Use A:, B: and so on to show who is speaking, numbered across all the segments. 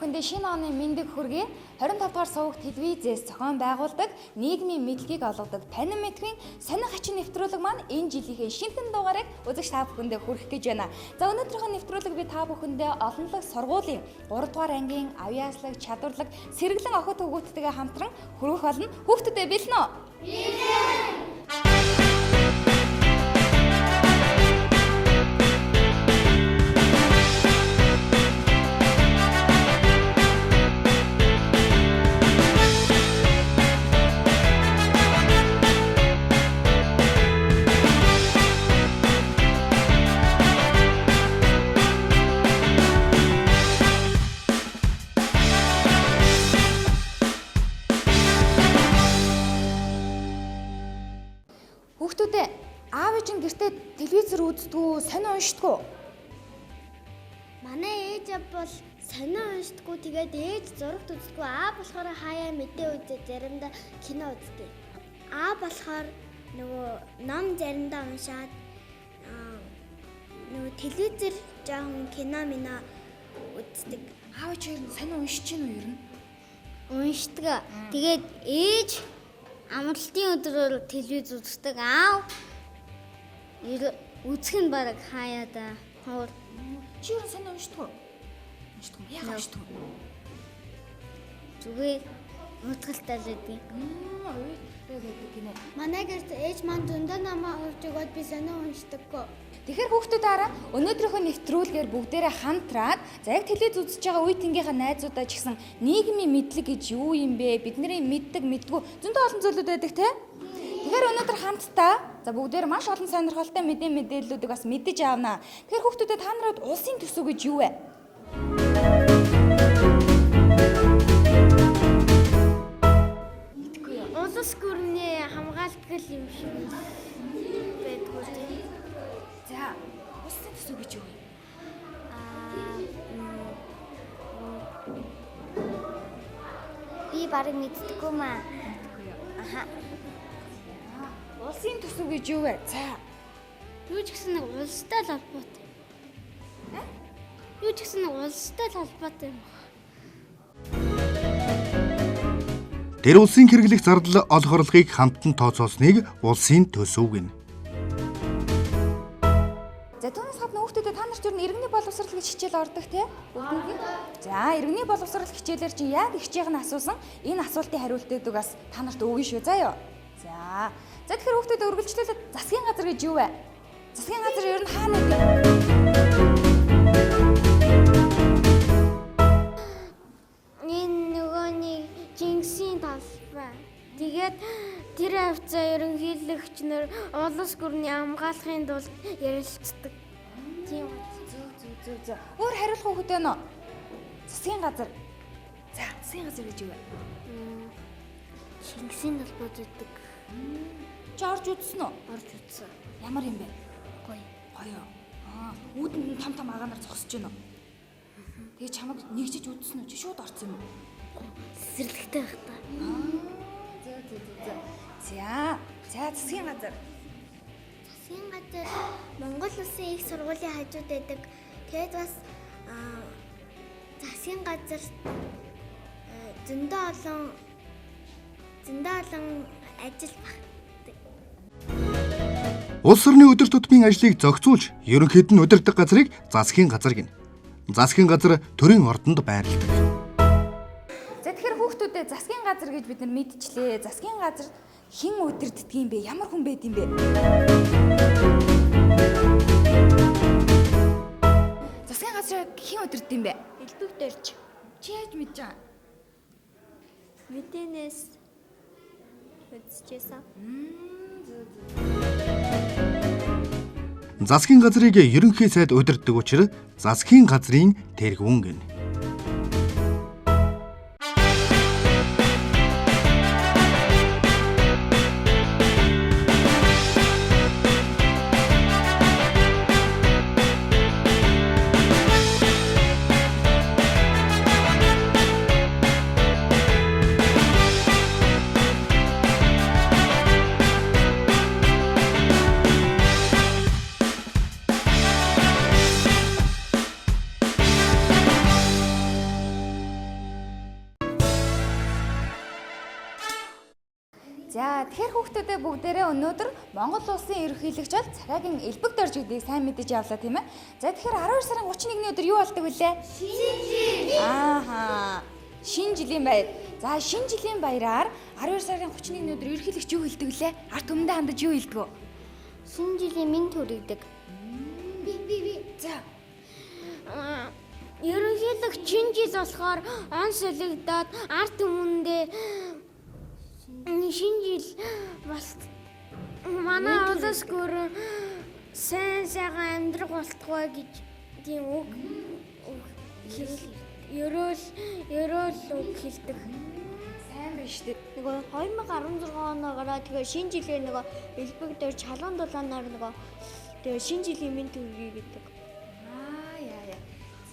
A: бүхэндээ шинэ оны мэндийг хүргэе. 25 дугаар сувагт телевизээс зохион байгуулдаг, нийгмийн мэдлэгийг олгодог Панин Медхийн сонин хачин нэвтрүүлэг маань энэ жилийнхээ шинэхэн дугаарыг үзэгч та бүхэндээ хүргэх гэж байна. За өнөөдрийнхөө нэвтрүүлэг би та бүхэндээ олонлог сургуулийн 3 дугаар ангийн авьяаслаг, чадварлаг, сэргэлэн охид хүүхдүүдтэйгээ хамтран хүргэх болно. Хүүхдүүдээ бэлэн үү? Бэлэн! Хүүхдүүдээ аав ээж гэртээ телевизээр үздэг үү, сонио уншдаг уу?
B: Манай ээж бол сонио уншдаггүй, тэгээд ээж зурагт үздэг. Аа болохоор хаяа мэдээ үзээ, заримдаа кино үздэг. Аа болохоор нөгөө ном заримдаа уншаад нөгөө телевизээр жоохон кино минь үздэг.
A: Аав ээж сонио уншиж гин үү ер нь?
B: Уншдаг. Тэгээд ээж амралтын өдрөөр телевиз үздэг. Аав үзэх нь бараг хаяа да. Хуур.
A: Чи ер нь сонио уншдаг уу? Уншдаг уу? Яагаад уншдаг вэ?
B: Зүгээр утгалтай л байдаг.
A: Уйдтай байдаг гинэ.
B: Манай гэрт ээж маань зөндөө намаа урж өгөөд би сонио уншдаггүй.
A: Тэгэхээр хүүхдүүдаараа өнөөдрийнхөө нэвтрүүлгээр бүгдээрээ хамтраад за яг телевиз үзэж байгаа үе тэнгийнхаа найзуудаа ч гэсэн нийгмийн мэдлэг гэж юу юм бэ? Бидний мэддэг мэдгүй зөндөө олон зүйлүүд байдаг те. Тэгэхээр өнөөдөр хамтдаа за бүгдээр маш олон сонирхолтой мэдээллүүдийг бас мэдэж аавна. Тэгэхээр хүүхдүүдэд та нарт улсын төсөв гэж юу вэ?
B: Улс гүрний хамгаалал юм шиг байдгүй.
A: За улсын төсөв гэж юу вэ?
B: Би барыг мэддэггүй маа.
A: Аха. Улсын төсөв гэж юу вэ? За.
B: Юу ч гэсэн нэг улстай л холбоотой. Юу ч гэсэн нэг улстай л холбоотой юм.
C: Тэр улсын хэрэглэх зардал олох орлогыг хамтан тооцоосныг улсын төсөв гэнэ.
A: За түүнээс гадна хүүхдүүдэд та нарт ер нь иргэний боловсрал гэж хичээл ордог те? Бүгд. За иргэний боловсрал хичээлээр чинь яг ихчийнх нь асуусан энэ асуултын хариултыг бас та нарт өгнө шүү заа ёо. За тэгэхээр хүүхдүүдэд үргэлжлүүлээд засгийн газар гэж юу вэ? Засгийн газар ер нь хаана байдаг?
B: Жинксийн талбай. Тэгээд тэр хавцаа ерөнхийлөгч нар улс гүрний хамгаалахын тулд ярилцдаг. Тийм үү.
A: Зөв. Өөр хариулах хүүхэд байна уу? Засгийн газар. За, засгийн газар гэж юу вэ?
B: Жинксийн талбайд байдаг.
A: Чи орж үзсэн үү?
B: Орж үзсэн.
A: Ямар юм бэ?
B: Гоё.
A: Үүдэнд том агаанаар зогсож байна уу? Тэгээ чамайг нэгжиж үзсэн үү? Чи шууд орсон юм уу?
B: Цэцэрлэгтэй байх та.
A: За, засгийн газар.
B: Засгийн газар Монгол Улсын их сургуулийн хажууд байдаг. Тэгээд бас засгийн газар зөндөө олон ажил багтдаг.
C: Улс орны өдөр тутмын ажлыг зохицуулж, ерөнхийд нь удирдах газрыг засгийн газар гэнэ. Засгийн газар төрийн ордонд байрладаг.
A: Хүүхдүүдээ засгийн газар гэж бид нар мэдчихлээ. Засгийн газар хэн удирддаг юм бэ? Ямар хүн байд юм бэ? Засгийн газар хэн удирддаг юм бэ?
B: Элдвэгтэрч.
A: Чи яаж мэдэж байгаа?
B: Мэдэнээс үзчихсэн.
C: Засгийн газрыг ерөнхий сайд удирддаг учраас засгийн газрын тэргүүн гэнэ.
A: За тэгэхээр хүүхдүүдээ бүгдээрээ өнөөдөр Монгол улсын ерөнхийлөгч бол цагаагийн элбэг дорж гэдгийг сайн мэдэж авлаа тийм ээ. За тэгэхээр 12 сарын 31-ний өдөр юу болдог вүлээ? Шинэ жил. Ааха. Шинэ жилийн баяр. За шинэ жилийн баяраар 12 сарын 31-ний өдөр ерөнхийлөгч юу хэлдэг вүлээ? Ард түмэндээ хандаж юу хэлдэг вэ?
B: Шинэ жилийн мэнд хүргэдэг. Би.
A: За.
B: Ерөнхийлөгч шинэ жил болохоор он солигдоод ард түмэндээ шинэ жил бас манай улс гүрэн сайн сайхан амьдрах болтугай гэж тийм үг ерөөл үг хэлдэг.
A: Сайн байна шүү дээ.
B: Нөгөө 2016 оноогоо тэгээ шинэ жилээ нөгөө элбэг дээр чалган дулаанаар нөгөө тэгээ шинэ жилийн мэнд хүргэе гэдэг.
A: Яа.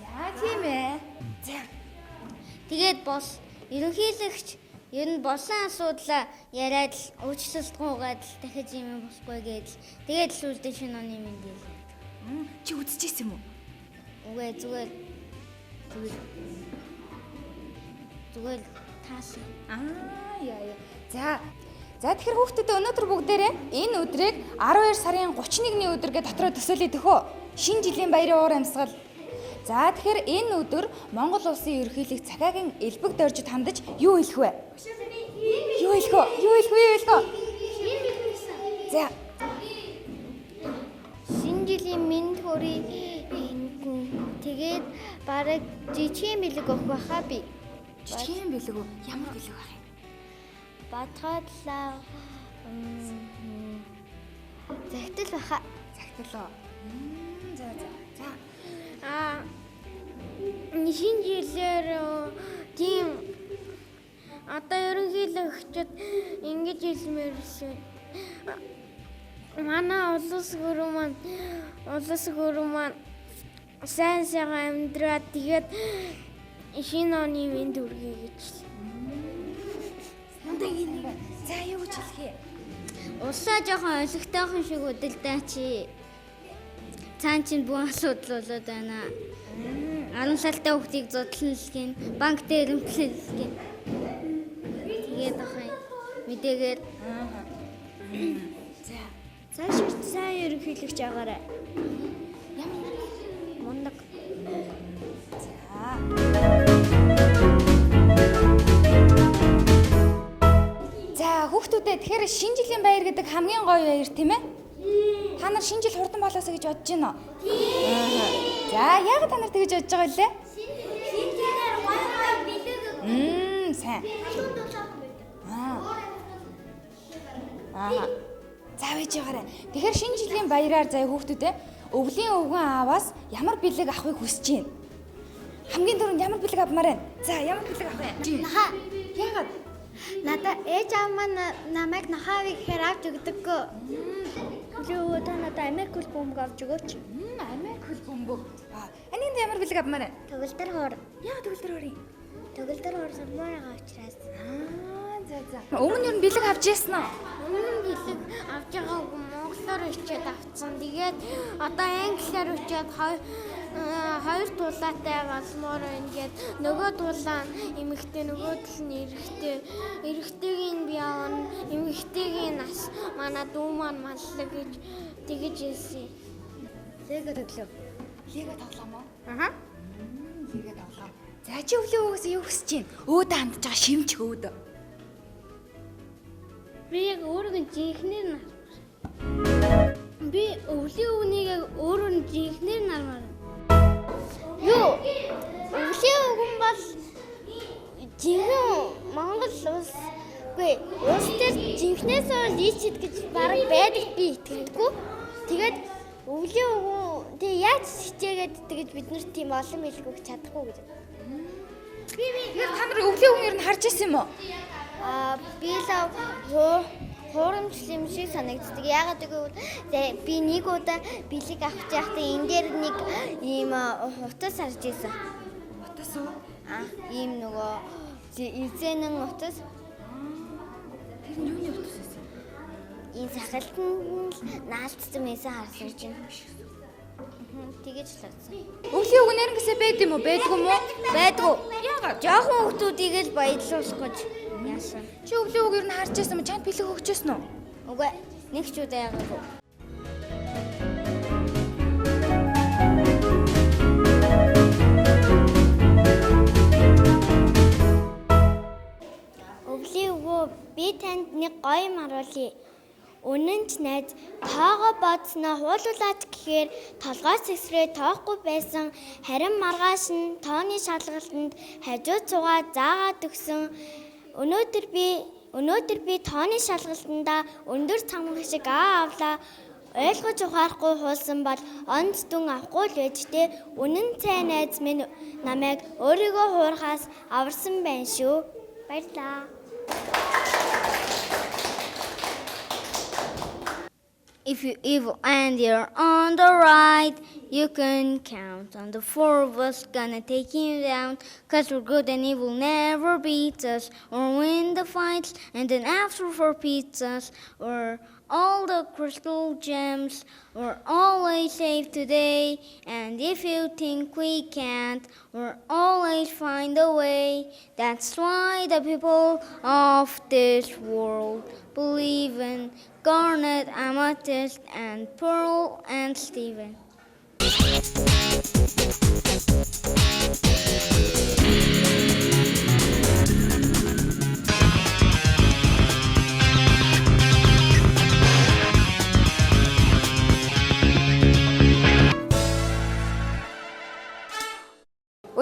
A: За тийм ээ. За.
B: Тэгээд бос ерөнхийлөгч ер нь болсон асуудлаа яриад л уучлалтгүйгээд л дахиж юм босгүй гээд л тэгээд л үлдээ шинэ оны мэнд хэлээ.
A: Чи үзчихсэн юм уу?
B: Үгүй зүгээр таасан.
A: Яа. За тэгэхээр хүүхдүүд өнөөдөр бүгдээрээ энэ өдрийг 12 сарын 31-ний өдөр гэж дотроо төсөөлөе төхөө. Шинэ жилийн баярын уур амьсгал. За тэгэхээр энэ өдөр Монгол улсын ерөнхийлөгч цагаагийн элбэг доржид хандаж юу хэлэх вэ? Юу хэлэх вэ? За.
B: Шинэ жилийн мэнд хүрээ тэгээд бараг жижигхэн бэлэг өгөх байхаа би.
A: Жижигхэн бэлэг үү? Ямар бэлэг байх юм?
B: Батгадлаа загтал байхаа.
A: Загтлоо. За.
B: Шинэ жилээр тийм одоо ерөнхийлөгчд ингэж хэлмээрсэн. Манай улс гүрэн маань сайн амьдраад тэгээд шинэ оны мэнд хүргэе гэж.
A: За юу гэж хэлэх юм?
B: Улсаа жоохон ойлгохтойхон шиг үдэлдэ чи. Цаан чинь бүх асуудал болоод байна. 10 сартай хүүхдийг зодлон хэлгэн, банк дээр өмтлөн хэлгэн. Тэгээд ахын мэдээгээр цааш сайн ерөнхийлөгч агаарай.
A: Ямар
B: мундаг.
A: За хүүхдүүдээ тэгэхээр шинэ жилийн баяр гэдэг хамгийн гоё баяр тийм ээ? Та нар шинэ жил хурдан болоосоо гэж бодож байна уу? За яагаад та нар тэгэж бодож байгаа вэ?
B: Шинэ жилээр гоё бэлэг.
A: Сайн. За байж байгаарай. Тэгэхээр шинэ жилийн баяраар заяа хүүхдүүдээ өвлийн өвгөн ааваас ямар бэлэг авахыг хүсэж байна? Хамгийн түрүүнд ямар бэлэг авмаар байна? За ямар бэлэг авах вэ?
B: Наха.
A: Яагаад?
B: Надаа ээж аав маань намайг нахаавыг гэхээр авч өгдөггүй. Юу та надаа Америк хөл бөмбөг авч өгөөч.
A: Америк хөл бөмбөг. Анийн ямар бэлэг авмаар байна?
B: Төгөлдөр хоор.
A: Яа төгөлдөр хоорыг?
B: Төгөлдөр хоор сурмаар байгаа учраас.
A: За. Өмнө нь бэлэг авч яасан уу?
B: Өмнө бэлэг авч байгаагүй монголоор хичээд авцсан. Тэгээд одоо англиар хичээд хоёр тулаатай болмоор байна гэд нөгөө тулаа эмэгтэй нөгөөдөл нь эрэгтэй. Эрэгтэйг нь би авна. Эмэгтэйг нас манай дүү маань маллаг гэж тэгэж хэлсэн.
A: Лего тоглоо. Лего тоглоом уу? Лего тоглоом. За чи өвлийн өвгөөс юу хүсэж байна? Өөдөө хандж байгаа шимч өөдөө.
B: Би яг өөргөн жинхнэр нар. Би өвлийн өвнийг өөрөө нь жинхнэр нармаар. Юу? Өвлийн өвгөн бол жинхэнэ Монгол улсгүй. Улс дээр жинхнээс бол ийчэд гэж бараг байдаг би итгэдэггүй. Тэгээд өвлийн өвгөн тэг яаж хичээгээд тэгэж бид нарт тийм олон мэлэг өгч чадахгүй гэж.
A: Тэгээд та нар өвлийн өвгөн ер нь харж ирсэн юм уу?
B: Би л хуурамч юм шиг санагддаг. Яагаад гэвэл би нэг удаа бэлэг авч байхдаа энэ дээр нэг ийм утас харж ирсэн.
A: Утас уу?
B: Ийм нөгөө эзэнэн утас.
A: Тэр нь юуны утас вэ?
B: Энэ сахалтанд наалтсан мэсэн харсан чинь. Тэгэж л болсон.
A: Өвлийн үг нэрнгэсээ байд юм уу? Байдгүй юм уу?
B: Байдгүй.
A: Яагаад?
B: Жохон хүмүүсийг л баярлуулах гэж яасан.
A: Чи өвлийн үг ер нь харж байсан юм? Чанд бэлэг өгчөөсөн үү?
B: Үгүй нэг ч удаа яагаад. Өвлийн үг би танд нэг гоё юм харуулъя. Үнэн ч найз тоогоо бодсноо хуулуулаач гэхээр толгоос эсрээ тоохгүй байсан харин маргааш нь тооны шалгалтанд хажууд суугаад заагаад өгсөн. Өнөөдөр би тооны шалгалтандаа өндөр цамхаг шиг авлаа. Ойлгож ухаарахгүй хуулсан бол онц дүн авахгүй л байж тээ. Үнэн цай найз минь намайг өөрийгөө хуурахаас аварсан байна шүү. Баярлалаа. If you're evil and you're on the right, you can count on the four of us gonna take him down. 'Cause we're good and evil never beats us or win the fights. And then after for pizzas or all the crystal gems, we're always safe today. And if you think we can't, we'll always find a way. That's why the people of this world believe in garnet, amethyst, and pearl, and Stephen.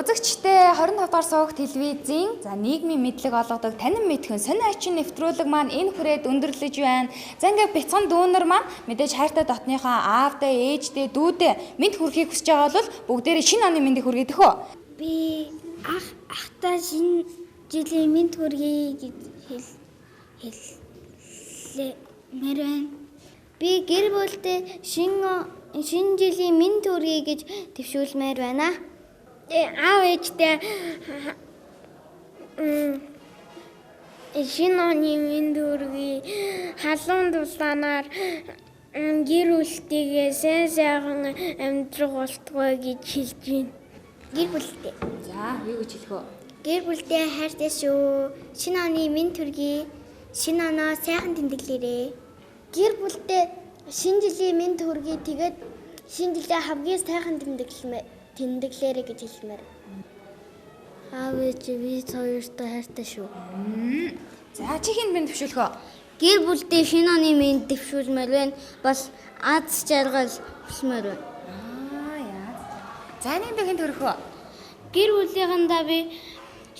A: Үзэгчтэй 25 дугаар суугт телевизийн нийгмийн мэдлэг олгодог танин мэдхэн сонин ачин нэвтрүүлэг маань энэ хүрээд өндөрлөж байна. За ингээд бяцхан дүүнер маань мэдээж хайртай дотныхоо аавдаа, ээждээ, дүүдээ мэд хүрхийг хүсэж байгаа бол бүгдээрээ шинэ оны мэндийг хүргэдэг хөө.
B: Би ахтаа шинэ жилийн мэд хүргэе гэж хэлмээр байна. Би гэр бүлдээ шинэ жилийн мэд хүргэе гэж төвшүүлмээр байна. Аав ээжтэй шинэ оны мэд хүргэе. Халуун дулаанаар гэр бүлтэйгээ сайн сайхан амьдрах болтугай гэж хэлж байна. Гэр бүлтэй.
A: За, юу гэж хэлэх вэ?
B: Гэр бүлтэй хайртай шүү. Шинэ оны мэд хүргэе. Шинэ оноо сайхан тэмдэглээрэй. Гэр бүлтэй шинэ жилийн мэд хүргэе. Тэгээд шинэ жилээ хамгийн сайхан тэмдэглээрэй гэж хэлмээр. Аав ээж би хоёртой хайртай шүү.
A: За, чи хин мэнд төвшүүлэх вэ?
B: Гэр бүлтэй шинэ оны мэд төвшүүлмээр байна. Бас аз жаргал хүсмээр байна.
A: Яа. За, нэг хин төрөх вэ?
B: Гэр бүлийнхэндээ би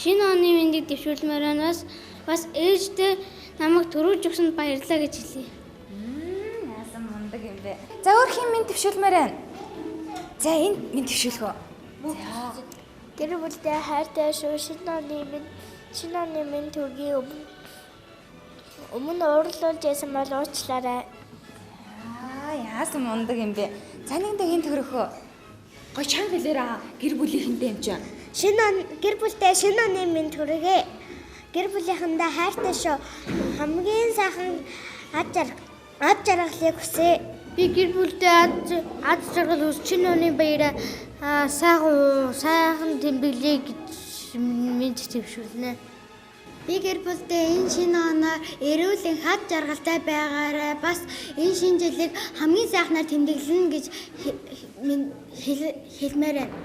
B: шинэ оны мэндийг төвшүүлмээр байна. Бас ээжтэй намайг төрүүлж өгсөнд баярлалаа гэж хэлье.
A: Яасан мундаг юм бэ. За, өөр хин мэнд төвшүүлмээр байна. За, энэ мэнд төвшүүлэх вэ? За.
B: Гэр бүлтэй хайртай шүү. Шинэ оны мэд төргий өмнө уурлуулж ясан бол уучлаарай.
A: Яасан мундаг юм бэ. За, нэг хин төрөх вэ? Гой чанга хэлээрээ гэр бүлийнхэнтэй юм чинь.
B: Гэр бүлтэй шинэ оны мэд төргий. Гэр бүлийнхэндээ хайртай шүү. Хамгийн сайхан ад жаргалыг хүсье. Би гэр бүлтэй ад жаргал хүсч шинэ оны баяраа сайхан тэмдэглэе гэж мэд төвшүүлнэ. Би гэр бүлтэй энэ шинэ оноор эрүүл хад жаргалтай байгаарай. Бас энэ шинэ жилийг хамгийн сайхнаар тэмдэглэнэ гэж хэлмээр байна.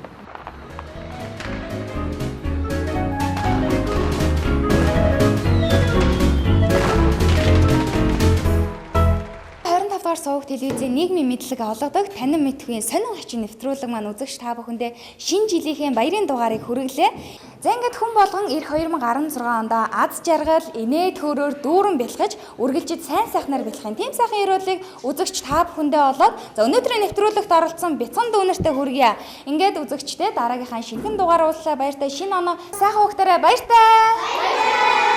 A: Суугт телевизийн нийгмийн мэдлэг олгодог танин мэдхийн сонин хачин нэвтрүүлэг маань үзэгч та бүхэндээ шинэ жилийнхээ баярын дугаарыг хүргэлээ. За ингээд хүн болгон эх 2016 онд аз жаргал, инээ төрөөр дүүрэн бэлгэж үргэлжид сайн сайхнаар бэлхэх тийм сайхан ёроолыг үзэгч та бүхэндээ олоод за өнөөдрийн нэвтрүүлэгт оролцсон бяцхан дүүнертэй хүргье. Ингээд үзэгчтэй дараагийнхаа шинэхэн дугаар уулзлаа баяртай шинэ оноо сайхан хугтараа баяртай.